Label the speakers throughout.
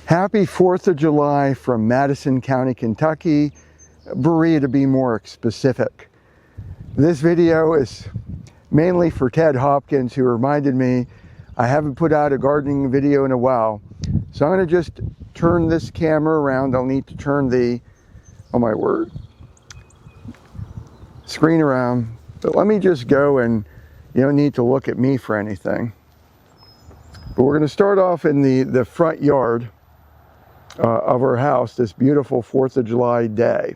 Speaker 1: Happy 4th of July from Madison County, Kentucky, Berea to be more specific. This video is mainly for Ted Hopkins, who reminded me I haven't put out a gardening video in a while. So I'm going to just turn this camera around. I'll need to turn the, oh my word, screen around. But let me just go, and you don't need to look at me for anything. But we're going to start off in the front yard of our house this beautiful 4th of July day.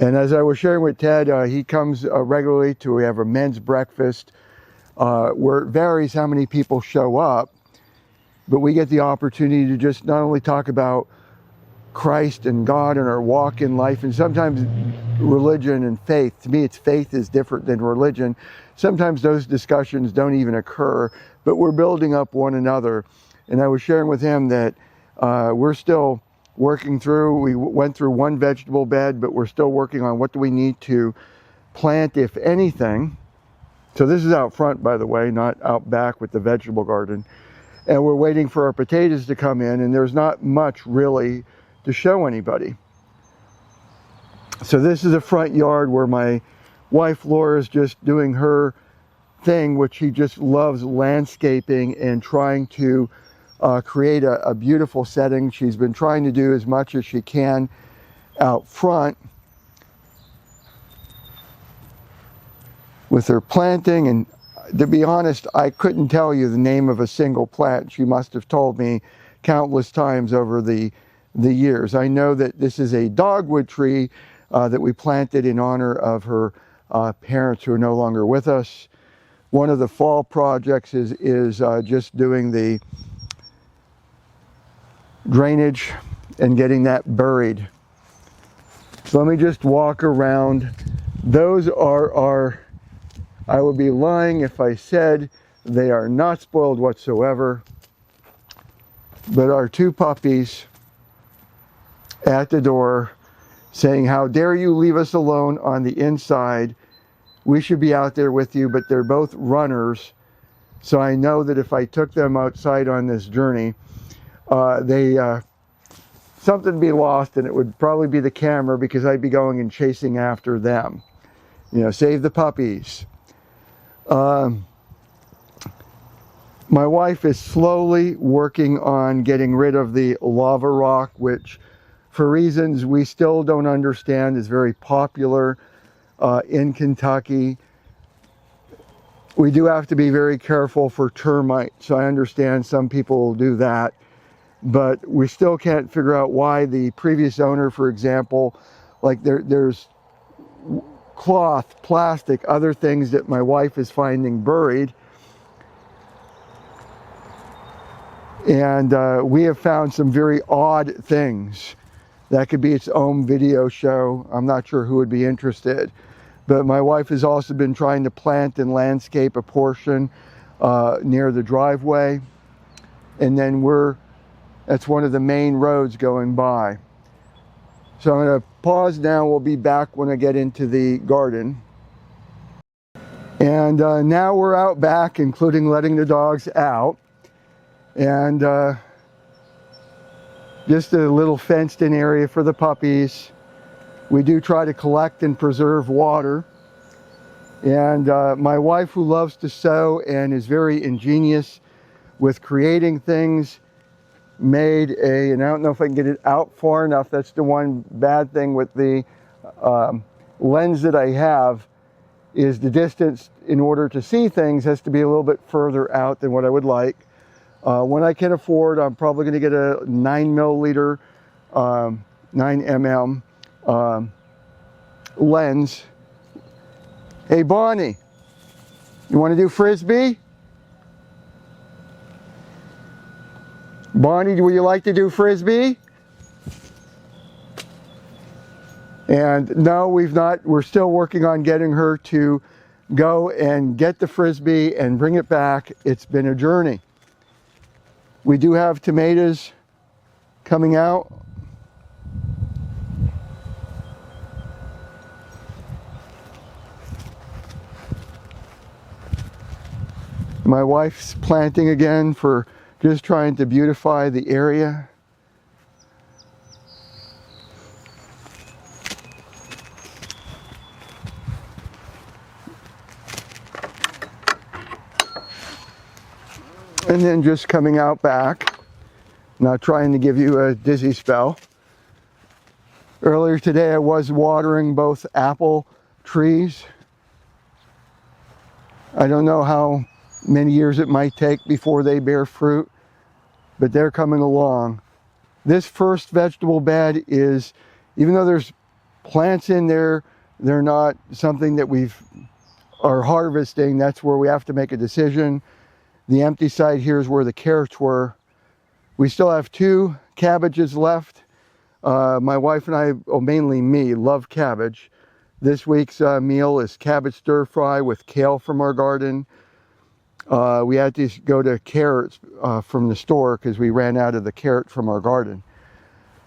Speaker 1: And as I was sharing with Ted, he comes regularly to, we have a men's breakfast where it varies how many people show up, but we get the opportunity to just not only talk about Christ and God and our walk in life, and sometimes religion and faith. To me, faith is different than religion. Sometimes those discussions don't even occur, but we're building up one another. And I was sharing with him that we're still working through, we went through one vegetable bed, but we're still working on what do we need to plant, if anything. So this is out front, by the way, not out back with the vegetable garden. And we're waiting for our potatoes to come in, and there's not much really to show anybody. So this is a front yard where my wife Laura is just doing her thing, which she just loves, landscaping and trying to create a beautiful setting. She's been trying to do as much as she can out front with her planting. And to be honest, I couldn't tell you the name of a single plant. She must have told me countless times over the years. I know that this is a dogwood tree that we planted in honor of her parents who are no longer with us. One of the fall projects is just doing the drainage and getting that buried. So let me just walk around. Those are our, I would be lying if I said they are not spoiled whatsoever, but our two puppies at the door saying, "How dare you leave us alone on the inside? We should be out there with you." But they're both runners, so I know that if I took them outside on this journey, something would be lost, and it would probably be the camera, because I'd be going and chasing after them. You know, save the puppies. My wife is slowly working on getting rid of the lava rock, which for reasons we still don't understand is very popular in Kentucky. We do have to be very careful for termites, so I understand some people will do that. But we still can't figure out why the previous owner, for example, like there's cloth, plastic, other things that my wife is finding buried. And we have found some very odd things. That could be its own video show. I'm not sure who would be interested. But my wife has also been trying to plant and landscape a portion near the driveway. And then that's one of the main roads going by. So I'm going to pause now. We'll be back when I get into the garden. And now we're out back, including letting the dogs out. And just a little fenced in area for the puppies. We do try to collect and preserve water. And my wife, who loves to sew and is very ingenious with creating things, made and I don't know if I can get it out far enough. That's the one bad thing with the lens that I have, is the distance in order to see things has to be a little bit further out than what I would like. When I can afford, I'm probably going to get a 9 milliliter, 9 mm lens. Hey Bonnie, you want to do Frisbee? Bonnie, would you like to do Frisbee? And no, we've not. We're still working on getting her to go and get the Frisbee and bring it back. It's been a journey. We do have tomatoes coming out. My wife's planting again for just trying to beautify the area. And then just coming out back, not trying to give you a dizzy spell. Earlier today I was watering both apple trees. I don't know how many years it might take before they bear fruit, but they're coming along. This first vegetable bed is, even though there's plants in there, they're not something that are harvesting. That's where we have to make a decision. The empty side here is where the carrots were. We still have 2 cabbages left. My wife and I, mainly me, love cabbage. This week's meal is cabbage stir fry with kale from our garden. We had to go to carrots from the store because we ran out of the carrot from our garden.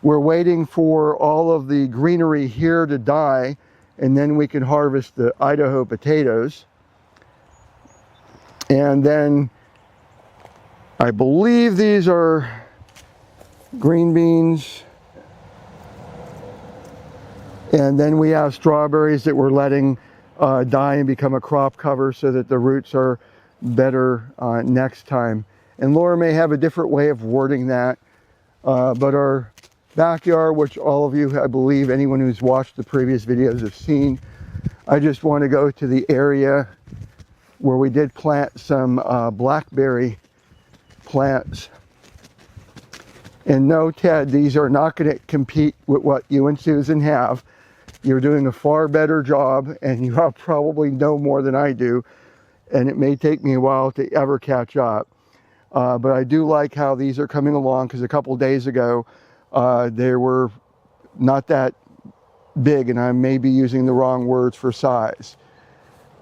Speaker 1: We're waiting for all of the greenery here to die, and then we can harvest the Idaho potatoes. And then I believe these are green beans. And then we have strawberries that we're letting die and become a crop cover so that the roots are better next time. And Laura may have a different way of wording that, but our backyard, which all of you, I believe, anyone who's watched the previous videos have seen, I just want to go to the area where we did plant some blackberry plants. And no, Ted, these are not going to compete with what you and Susan have. You're doing a far better job, and you have probably know more than I do, and it may take me a while to ever catch up. But I do like how these are coming along, because a couple days ago they were not that big, and I may be using the wrong words for size.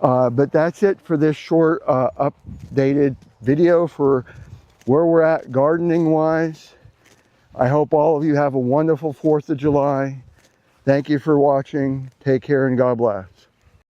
Speaker 1: But that's it for this short updated video for where we're at gardening wise. I hope all of you have a wonderful 4th of July. Thank you for watching. Take care and God bless.